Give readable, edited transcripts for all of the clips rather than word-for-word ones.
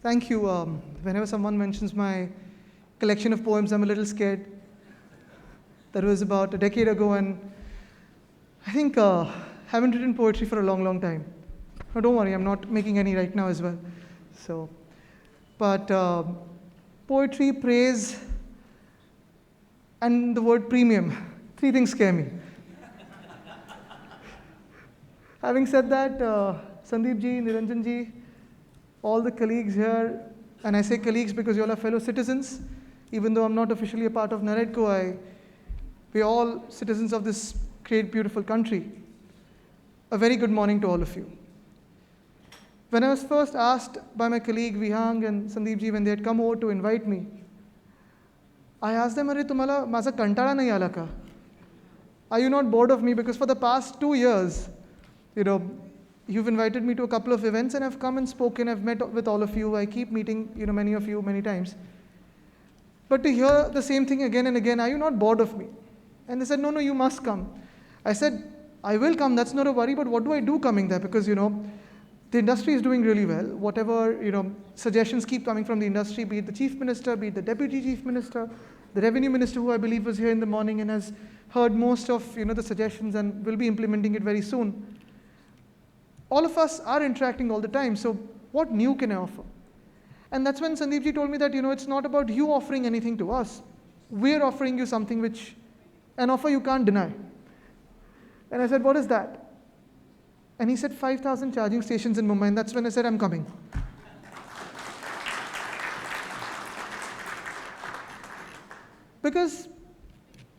Thank you. Whenever someone mentions my collection of poems, I'm a little scared. That was about a decade ago, and I think haven't written poetry for a long, long time. No, don't worry, I'm not making any right now as well. But poetry, praise, and the word premium, three things scare me. Having said that, Sandeep ji, Niranjan ji, all the colleagues here, and I say colleagues because you all are fellow citizens, even though I'm not officially a part of NAREDCO, we're all citizens of this great, beautiful country. A very good morning to all of you. When I was first asked by my colleague Vihang and Sandeep ji when they had come over to invite me, I asked them, "Arey, tumhala maza kantala nahi ala ka? Are you not bored of me? Because for the past 2 years, you've invited me to a couple of events and I've come and spoken, I've met with all of you, I keep meeting, many of you many times. But to hear the same thing again and again, are you not bored of me?" And they said, no, you must come. I said, I will come, that's not a worry, but what do I do coming there? Because, the industry is doing really well. Whatever, suggestions keep coming from the industry, be it the chief minister, be it the deputy chief minister, the revenue minister, who I believe was here in the morning and has heard most of, the suggestions and will be implementing it very soon. All of us are interacting all the time, so what new can I offer? And that's when Sandeep ji told me that, it's not about you offering anything to us. We're offering you something an offer you can't deny. And I said, what is that? And he said, 5,000 charging stations in Mumbai, and that's when I said, I'm coming. Because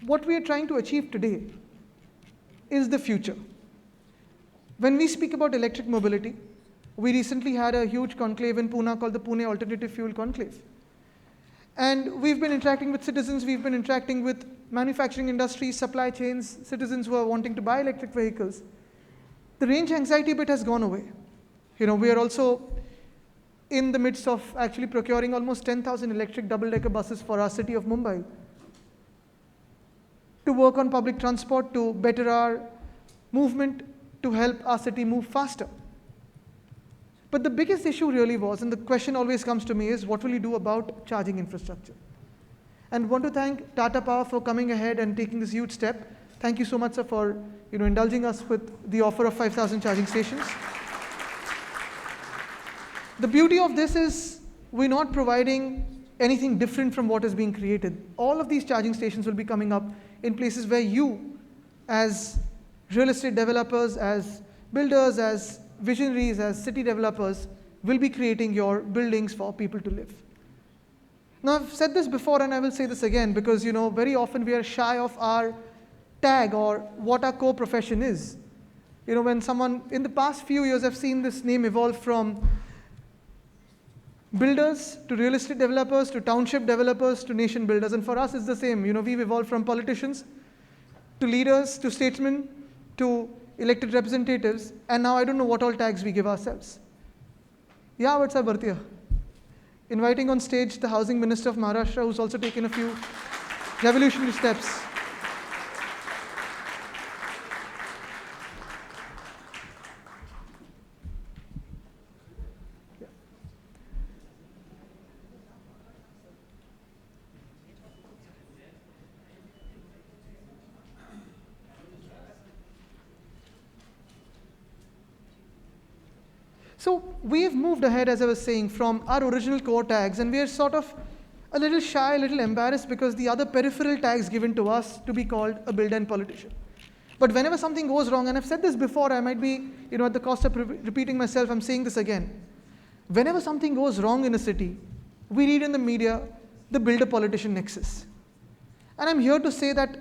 what we are trying to achieve today is the future. When we speak about electric mobility, we recently had a huge conclave in Pune called the Pune Alternative Fuel Conclave. And we've been interacting with citizens, we've been interacting with manufacturing industries, supply chains, citizens who are wanting to buy electric vehicles. The range anxiety bit has gone away. We are also in the midst of actually procuring almost 10,000 electric double-decker buses for our city of Mumbai to work on public transport, to better our movement, to help our city move faster. But the biggest issue really was, and the question always comes to me, is what will you do about charging infrastructure? And I want to thank Tata Power for coming ahead and taking this huge step. Thank you so much, sir, for indulging us with the offer of 5,000 charging stations. The beauty of this is we're not providing anything different from what is being created. All of these charging stations will be coming up in places where you, as real estate developers, as builders, as visionaries, as city developers, will be creating your buildings for people to live. Now, I've said this before and I will say this again because, very often we are shy of our tag or what our core profession is. When someone, in the past few years, I've seen this name evolve from builders to real estate developers to township developers to nation builders. And for us, it's the same. We've evolved from politicians to leaders to statesmen to elected representatives. And now I don't know what all tags we give ourselves. Yeah, what's up, Bhartiya? Inviting on stage the Housing Minister of Maharashtra, who's also taken a few revolutionary steps. So we've moved ahead, as I was saying, from our original core tags, and we are sort of a little shy, a little embarrassed because the other peripheral tags given to us to be called a builder and politician. But whenever something goes wrong, and I've said this before, I might be, at the cost of repeating myself, I'm saying this again. Whenever something goes wrong in a city, we read in the media the builder-politician nexus. And I'm here to say that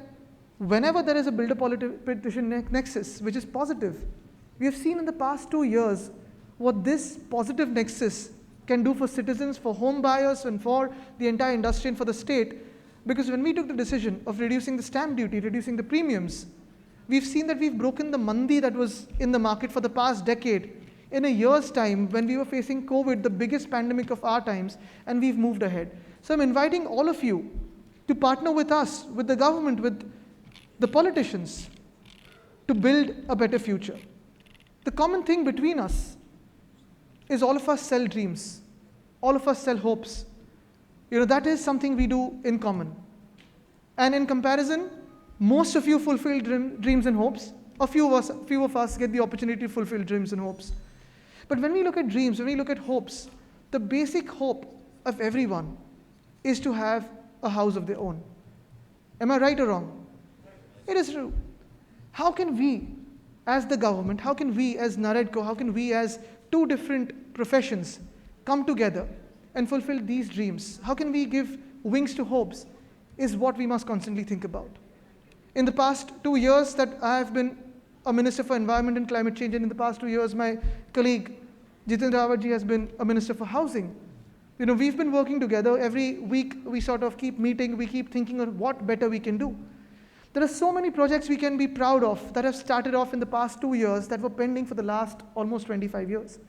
whenever there is a builder-politician nexus, which is positive, we have seen in the past 2 years what this positive nexus can do for citizens, for home buyers, and for the entire industry and for the state. Because when we took the decision of reducing the stamp duty, reducing the premiums, we've seen that we've broken the mandi that was in the market for the past decade in a year's time when we were facing COVID, the biggest pandemic of our times, and we've moved ahead. So I'm inviting all of you to partner with us, with the government, with the politicians, to build a better future. The common thing between us is all of us sell dreams. all of us sell hopes. That is something we do in common. And in comparison, most of you fulfill dreams and hopes. A few of us get the opportunity to fulfill dreams and hopes. But when we look at dreams, when we look at hopes, the basic hope of everyone is to have a house of their own. Am I right or wrong? It is true. How can we, as the government, how can we as NAREDCO, how can we as two different professions come together and fulfill these dreams? How can we give wings to hopes is what we must constantly think about. In the past 2 years that I have been a Minister for Environment and Climate Change, and in the past 2 years my colleague Jitendra Awadji has been a Minister for Housing. We've been working together. Every week we sort of keep meeting, we keep thinking of what better we can do. There are so many projects we can be proud of that have started off in the past 2 years that were pending for the last almost 25 years.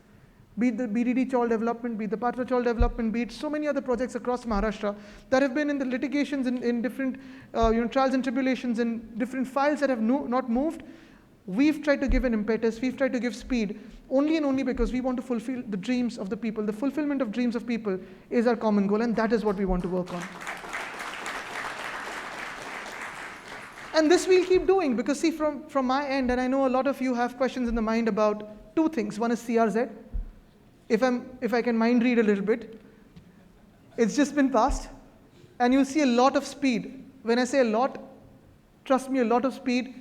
Be it the BDD Chawl development, be it the Patra Chawl development, be it so many other projects across Maharashtra that have been in the litigations in different trials and tribulations and different files that have not moved. We've tried to give an impetus, we've tried to give speed, only and only because we want to fulfill the dreams of the people. The fulfillment of dreams of people is our common goal, and that is what we want to work on. And this we'll keep doing, because see, from my end, and I know a lot of you have questions in the mind about two things. One is CRZ. If I can mind read a little bit, it's just been passed, and you'll see a lot of speed. When I say a lot, trust me, a lot of speed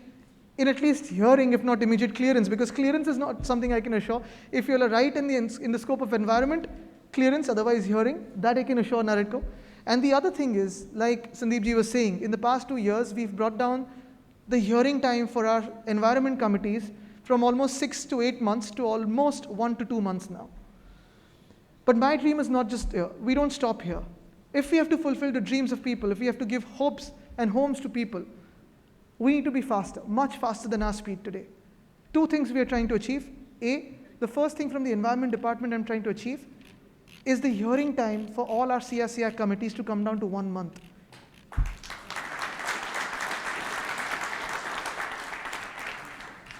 in at least hearing, if not immediate clearance, because clearance is not something I can assure. If you're right in the scope of environment, clearance, otherwise hearing, that I can assure NAREDCO. And the other thing is, like Sandeep ji was saying, in the past 2 years, we've brought down the hearing time for our environment committees from almost 6 to 8 months to almost 1 to 2 months now. But my dream is not just here. We don't stop here. If we have to fulfill the dreams of people, if we have to give hopes and homes to people, we need to be faster, much faster than our speed today. Two things we are trying to achieve. A, the first thing from the Environment Department I'm trying to achieve is the hearing time for all our CRCR committees to come down to 1 month.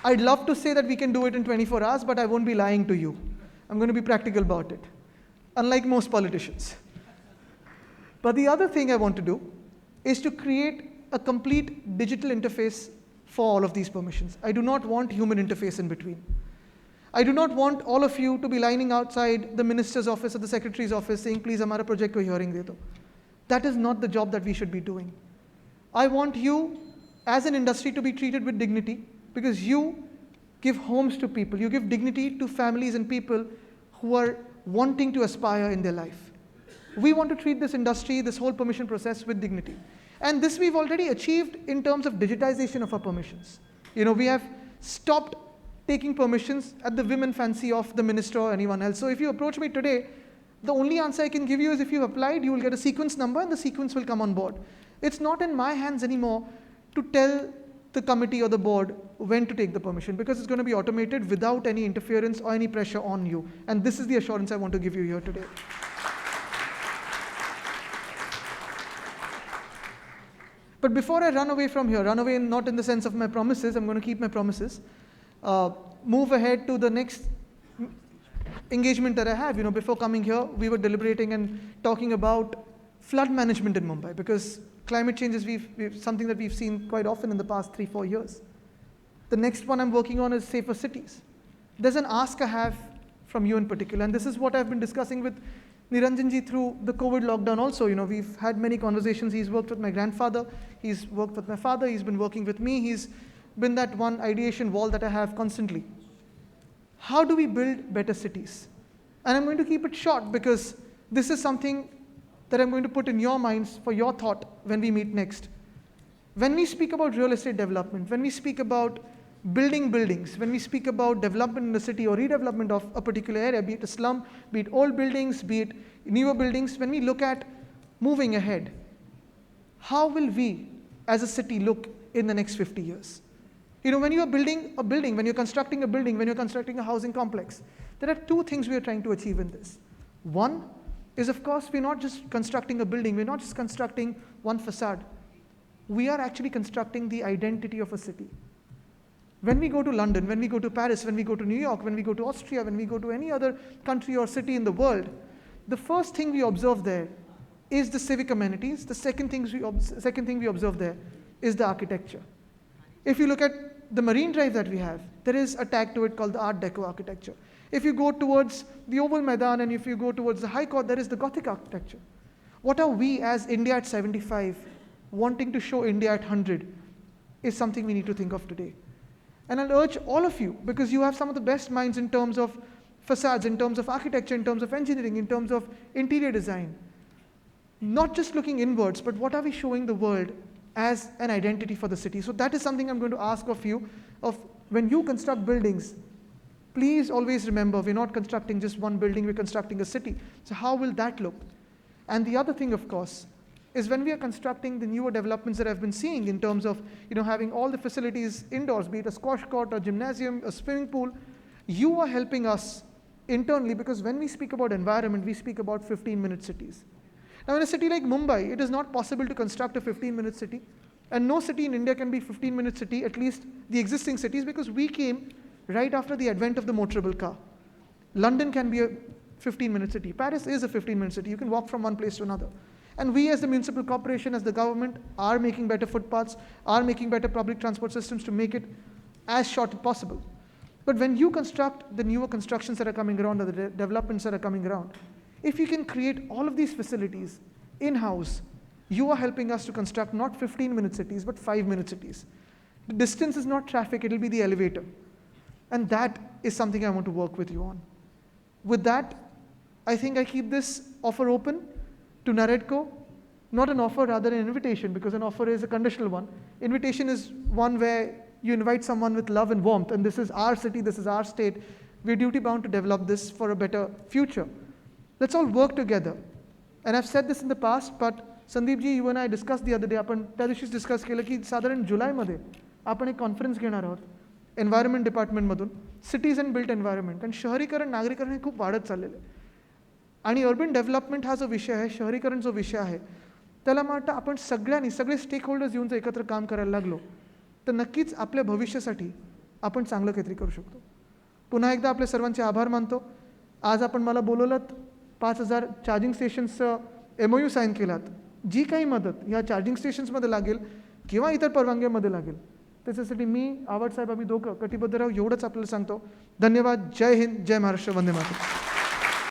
I'd love to say that we can do it in 24 hours, but I won't be lying to you. I'm going to be practical about it, unlike most politicians. But the other thing I want to do is to create a complete digital interface for all of these permissions. I do not want human interface in between. I do not want all of you to be lining outside the minister's office or the secretary's office saying, please, hamara project ko hearing de do. That is not the job that we should be doing. I want you as an industry to be treated with dignity, because you give homes to people, you give dignity to families and people who are wanting to aspire in their life. We want to treat this industry, this whole permission process with dignity. And this we've already achieved in terms of digitization of our permissions. We have stopped taking permissions at the whim and fancy of the minister or anyone else. So if you approach me today, the only answer I can give you is if you've applied, you will get a sequence number and the sequence will come on board. It's not in my hands anymore to tell the committee or the board when to take the permission, because it's going to be automated without any interference or any pressure on you. And this is the assurance I want to give you here today. But before I run away from here, run away not in the sense of my promises, I'm going to keep my promises, move ahead to the next engagement that I have. Before coming here, we were deliberating and talking about flood management in Mumbai, because climate change is something that we've seen quite often in the past 3-4 years. The next one I'm working on is safer cities. There's an ask I have from you in particular, and this is what I've been discussing with Niranjan ji through the COVID lockdown also. We've had many conversations. He's worked with my grandfather, he's worked with my father, he's been working with me, he's been that one ideation wall that I have constantly. How do we build better cities? And I'm going to keep it short, because this is something that I'm going to put in your minds for your thought when we meet next. When we speak about real estate development, when we speak about building buildings, when we speak about development in the city or redevelopment of a particular area, be it a slum, be it old buildings, be it newer buildings, when we look at moving ahead, how will we as a city look in the next 50 years? When you are building a building, when you're constructing a building, when you're constructing a housing complex, there are two things we are trying to achieve in this. One is, of course, we're not just constructing a building, we're not just constructing one facade. We are actually constructing the identity of a city. When we go to London, when we go to Paris, when we go to New York, when we go to Austria, when we go to any other country or city in the world, the first thing we observe there is the civic amenities. The second thing we observe there is the architecture. If you look at the Marine Drive that we have, there is a tag to it called the Art Deco architecture. If you go towards the Oval Maidan and if you go towards the High Court, there is the Gothic architecture. What are we as India at 75 wanting to show India at 100 is something we need to think of today. And I'll urge all of you, because you have some of the best minds in terms of facades, in terms of architecture, in terms of engineering, in terms of interior design, not just looking inwards, but what are we showing the world as an identity for the city. So that is something I'm going to ask of you, of when you construct buildings, please always remember, we're not constructing just one building, we're constructing a city. So how will that look? And the other thing, of course, is when we are constructing the newer developments that I've been seeing in terms of having all the facilities indoors, be it a squash court, a gymnasium, a swimming pool, you are helping us internally, because when we speak about environment, we speak about 15-minute cities. Now, in a city like Mumbai, it is not possible to construct a 15-minute city, and no city in India can be a 15-minute city, at least the existing cities, because we came right after the advent of the motorable car. London can be a 15-minute city. Paris is a 15-minute city. You can walk from one place to another. And we as the municipal corporation, as the government, are making better footpaths, are making better public transport systems to make it as short as possible. But when you construct the newer constructions that are coming around, or the developments that are coming around, if you can create all of these facilities in-house, you are helping us to construct not 15-minute cities, but 5-minute cities. The distance is not traffic, it will be the elevator. And that is something I want to work with you on. With that, I think I keep this offer open to NAREDCO, not an offer, rather an invitation, because an offer is a conditional one. Invitation is one where you invite someone with love and warmth, and this is our city, this is our state. We're duty bound to develop this for a better future. Let's all work together. And I've said this in the past, but Sandeep ji, you and I discussed the other day, आपण त्या दिवशीच discuss केलं की साधारण जुलैमध्ये आपण एक conference घेणार आहोत एन्व्हायरमेंट डिपार्टमेंटमधून, सिटीज अँड बिल्ट एन्व्हायरमेंट. आणि शहरीकरण, नागरीकरण हे खूप वाढत चाललेलं आहे. आणि अर्बन डेव्हलपमेंट हा जो विषय आहे, शहरीकरण जो विषय आहे, त्याला मला वाटतं आपण सगळे स्टेक होल्डर्स येऊन जर एकत्र काम करायला लागलो तर नक्कीच आपल्या भविष्यासाठी आपण चांगलं काहीतरी करू शकतो. पुन्हा एकदा आपल्या सर्वांचे आभार मानतो. आज आपण मला बोलवलं, 5,000 चार्जिंग स्टेशन्सचं MOU साईन केलात. जी काही मदत ह्या चार्जिंग स्टेशन्समध्ये लागेल किंवा इतर परवानग्यांमध्ये लागेल, त्याच्यासाठी मी, आवड साहेब, आम्ही दोघं कटिबद्ध राहू, एवढंच आपल्याला सांगतो. धन्यवाद. जय हिंद, जय महाराष्ट्र, वंदे मातरम.